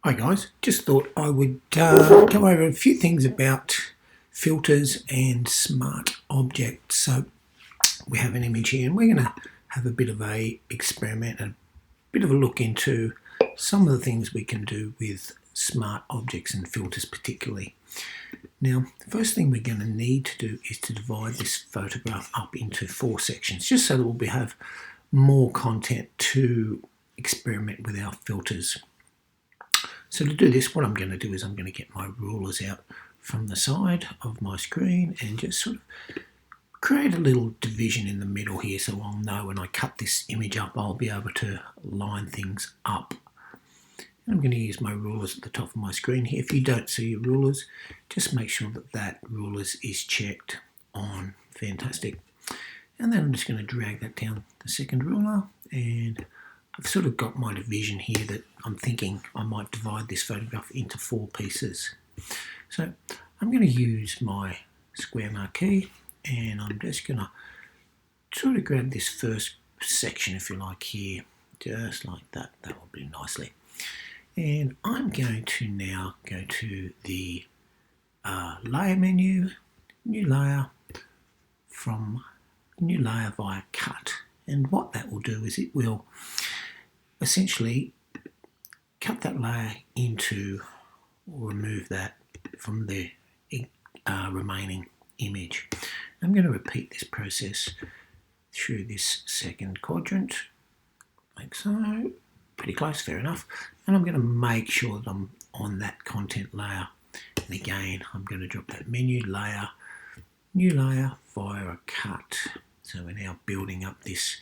Hi guys, just thought I would go over a few things about filters and smart objects. So we have an image here and we're going to have a bit of a experiment and a bit of a look into some of the things we can do with smart objects and filters particularly. Now, the first thing we're going to need to do is to divide this photograph up into 4 sections, just so that we'll have more content to experiment with our filters. So to do this, what I'm going to do is I'm going to get my rulers out from the side of my screen and just sort of create a little division in the middle here, so I'll know when I cut this image up I'll be able to line things up. And I'm going to use my rulers at the top of my screen here. If you don't see your rulers, just make sure that that rulers is checked on. Fantastic. And then I'm just going to drag that down the second ruler, and I've sort of got my division here that I'm thinking I might divide this photograph into 4 pieces. So I'm going to use my square marquee and I'm just going to sort of grab this first section, if you like, here, just like that. That will do nicely. And I'm going to now go to the layer menu, new layer, from new layer via cut. And what that will do is it will essentially cut that layer into, or remove that from the remaining image. I'm going to repeat this process through this second quadrant, like so, pretty close, fair enough, and I'm going to make sure that I'm on that content layer. And again, I'm going to drop that menu layer, new layer via a cut. So we're now building up this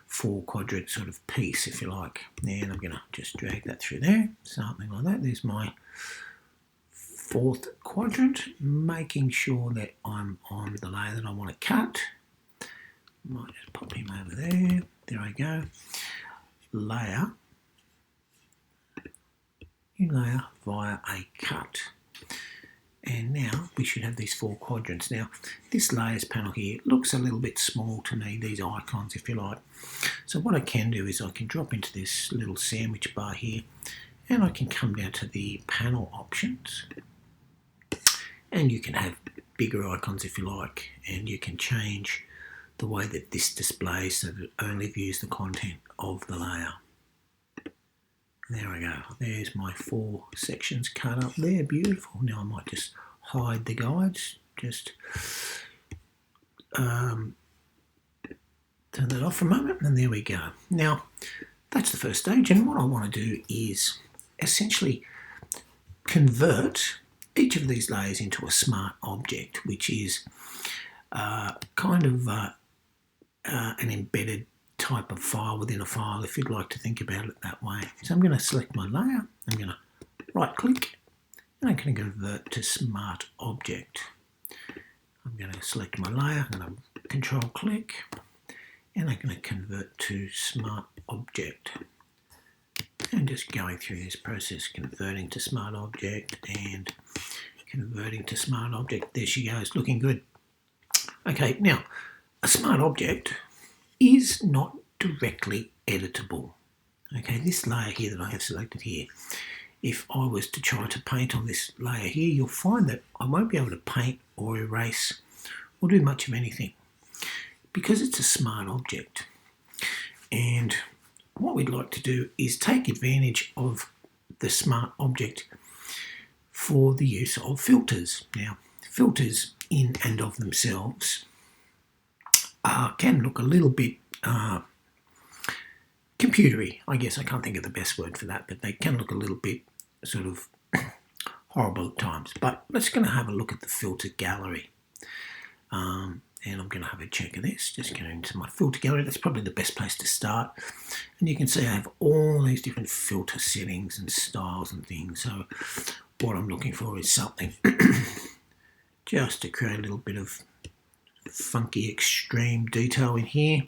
4 quadrant sort of piece, if you like. And I'm going to just drag that through there, something like that. There's my 4th quadrant, making sure that I'm on the layer that I want to cut. Might just pop him over there. There I go. Layer, new layer via a cut. And now we should have these 4 quadrants. Now, this layers panel here looks a little bit small to me, these icons, if you like. So what I can do is I can drop into this little sandwich bar here, and I can come down to the panel options. And you can have bigger icons if you like, and you can change the way that this displays so that it only views the content of the layer. There we go. There's my 4 sections cut up there. Beautiful. Now I might just hide the guides. Just turn that off for a moment, and there we go. Now that's the first stage, and what I want to do is essentially convert each of these layers into a smart object, which is kind of an embedded type of file within a file, if you'd like to think about it that way. So I'm going to select my layer, I'm going to right click, and I'm going to convert to smart object. I'm going to select my layer, I'm going to control click, and I'm going to convert to smart object. And just going through this process, converting to smart object and converting to smart object. There she goes, looking good. Okay, now a smart object is not directly editable. Okay, this layer here that I have selected here, if I was to try to paint on this layer here, you'll find that I won't be able to paint or erase or do much of anything because it's a smart object. And what we'd like to do is take advantage of the smart object for the use of filters. Now, filters in and of themselves can look a little bit computery. I guess I can't think of the best word for that, but they can look a little bit sort of horrible at times. But let's going to have a look at the filter gallery. And I'm going to have a check of this. Just going into my filter gallery. That's probably the best place to start. And you can see I have all these different filter settings and styles and things. So what I'm looking for is something just to create a little bit of funky extreme detail in here.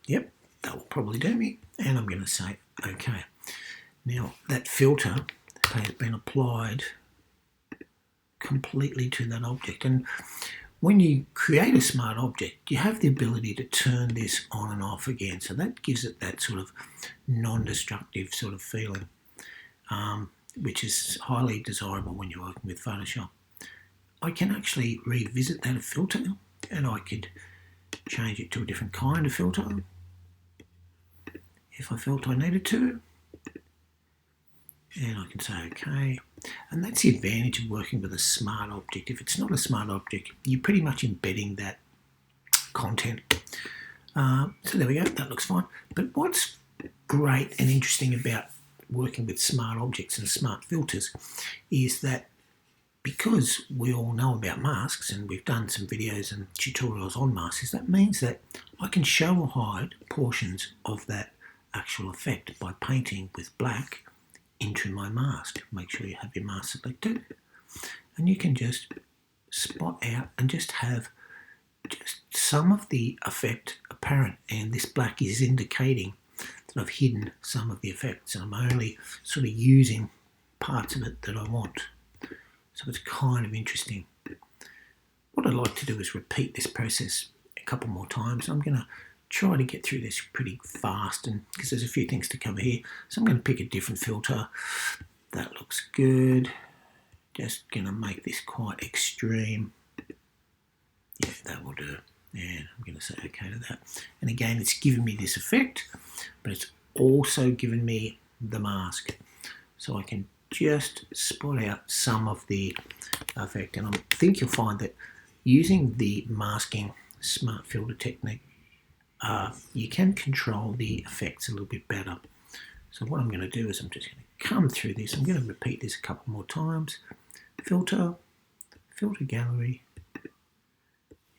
Yep, that will probably do me. And I'm going to say okay. Now that filter has been applied completely to that object, and when you create a smart object, you have the ability to turn this on and off again, so that gives it that sort of non-destructive sort of feeling. which is highly desirable when you're working with Photoshop. I can actually revisit that filter, and I could change it to a different kind of filter if I felt I needed to. And I can say OK. And that's the advantage of working with a smart object. If it's not a smart object, you're pretty much embedding that content. So there we go, that looks fine. But what's great and interesting about working with smart objects and smart filters is that because we all know about masks, and we've done some videos and tutorials on masks, that means that I can show or hide portions of that actual effect by painting with black into my mask. Make sure you have your mask selected, and you can just spot out and just have just some of the effect apparent, and this black is indicating that I've hidden some of the effects and I'm only sort of using parts of it that I want. So it's kind of interesting. What I'd like to do is repeat this process a couple more times. I'm going to try to get through this pretty fast, and because there's a few things to cover here. So I'm going to pick a different filter. That looks good. Just going to make this quite extreme. Yeah, that will do. And I'm going to say OK to that. And again, it's given me this effect, but it's also given me the mask. So I can just spot out some of the effect. And I think you'll find that using the masking smart filter technique, you can control the effects a little bit better. So what I'm going to do is I'm just going to come through this. I'm going to repeat this a couple more times. Filter, filter gallery,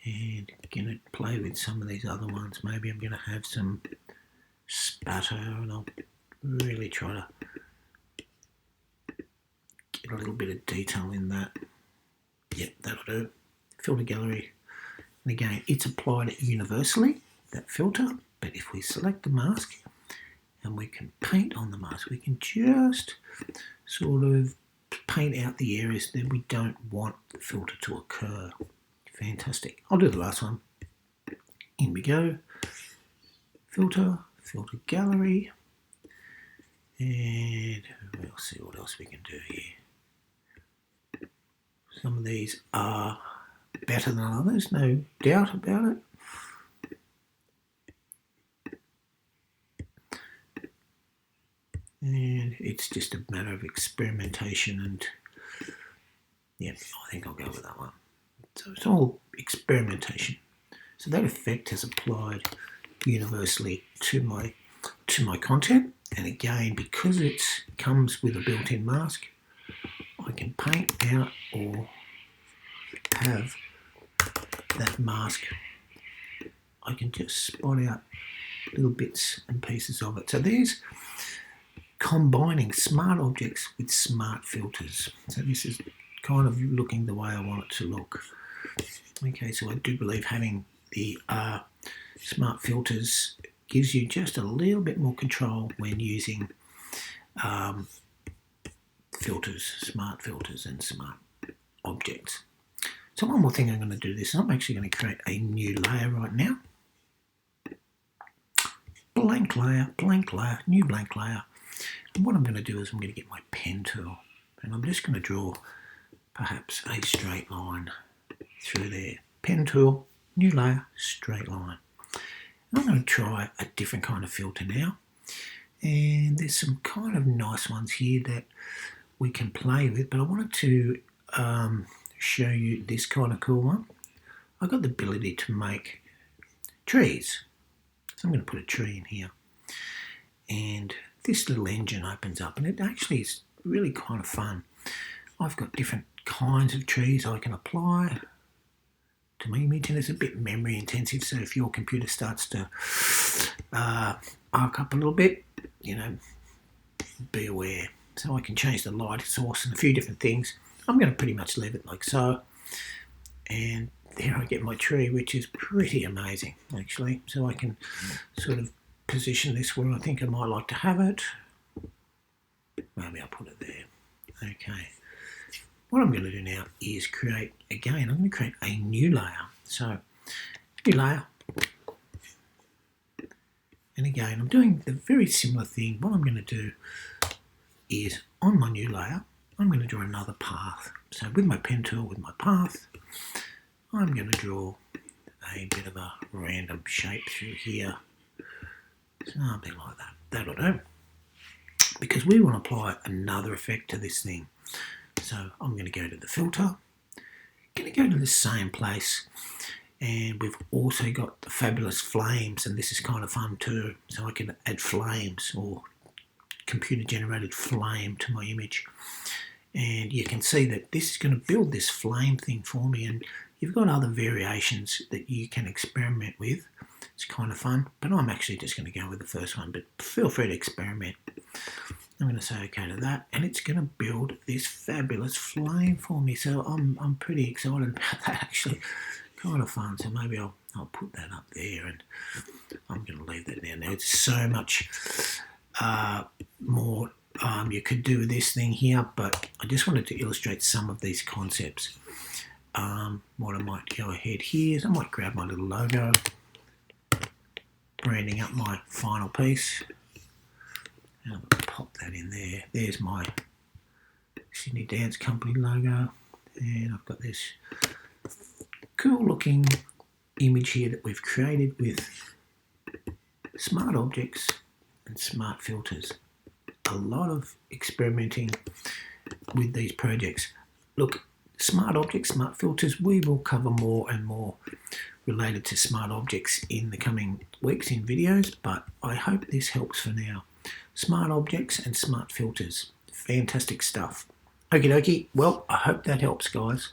and I'm going to play with some of these other ones. Maybe I'm going to have some spatter, and I'll really try to get a little bit of detail in that. Yep, that'll do. Filter gallery. And again, it's applied universally, that filter, but if we select the mask and we can paint on the mask, we can just sort of paint out the areas that we don't want the filter to occur. Fantastic. I'll do the last one. In we go. Filter, filter gallery, and we'll see what else we can do here. Some of these are better than others, no doubt about it. And it's just a matter of experimentation, and yeah, I think I'll go with that one. So it's all experimentation. So that effect has applied universally to my content, and again, because it comes with a built-in mask, I can paint out or have that mask. I can just spot out little bits and pieces of it. So there's combining smart objects with smart filters. So this is kind of looking the way I want it to look. Okay, so I do believe having the smart filters gives you just a little bit more control when using filters, smart filters and smart objects. So one more thing I'm going to do this, I'm actually going to create a new layer right now. Blank layer, new blank layer. And what I'm going to do is I'm going to get my pen tool, and I'm just going to draw perhaps a straight line through there. Pen tool, new layer, straight line. And I'm going to try a different kind of filter now. And there's some kind of nice ones here that we can play with, but I wanted to show you this kind of cool one. I've got the ability to make trees. So I'm going to put a tree in here. And this little engine opens up, and it actually is really kind of fun. I've got different kinds of trees I can apply to my image, and it's a bit memory intensive, so if your computer starts to arc up a little bit, you know, be aware. So I can change the light source and a few different things. I'm going to pretty much leave it like so, and there I get my tree, which is pretty amazing actually. So I can sort of position this where I think I might like to have it. Maybe I'll put it there. Okay. What I'm going to do now is create, again, I'm going to create a new layer. So, new layer. And again, I'm doing the very similar thing. What I'm going to do is on my new layer, I'm going to draw another path. So with my pen tool, with my path, I'm going to draw a bit of a random shape through here. Something like that. That'll do. Because we want to apply another effect to this thing. So I'm going to go to the filter, going to go to the same place, and we've also got the fabulous flames, and this is kind of fun too. So I can add flames or computer generated flame to my image, and you can see that this is going to build this flame thing for me, and you've got other variations that you can experiment with. It's kind of fun, but I'm actually just going to go with the first one, but feel free to experiment. I'm going to say okay to that, and it's going to build this fabulous flame for me. So I'm pretty excited about that, actually. Kind of fun. So maybe I'll put that up there, and I'm going to leave that there. Now, it's so much more you could do with this thing here, but I just wanted to illustrate some of these concepts. What I might go ahead here is I might grab my little logo, branding up my final piece. And I'll pop that in there. There's my Sydney Dance Company logo, and I've got this cool looking image here that we've created with smart objects and smart filters. A lot of experimenting with these projects. Look, smart objects, smart filters, we will cover more and more related to smart objects in the coming weeks in videos, but I hope this helps for now. Smart objects and smart filters. Fantastic stuff. Okie dokie. Well, I hope that helps, guys.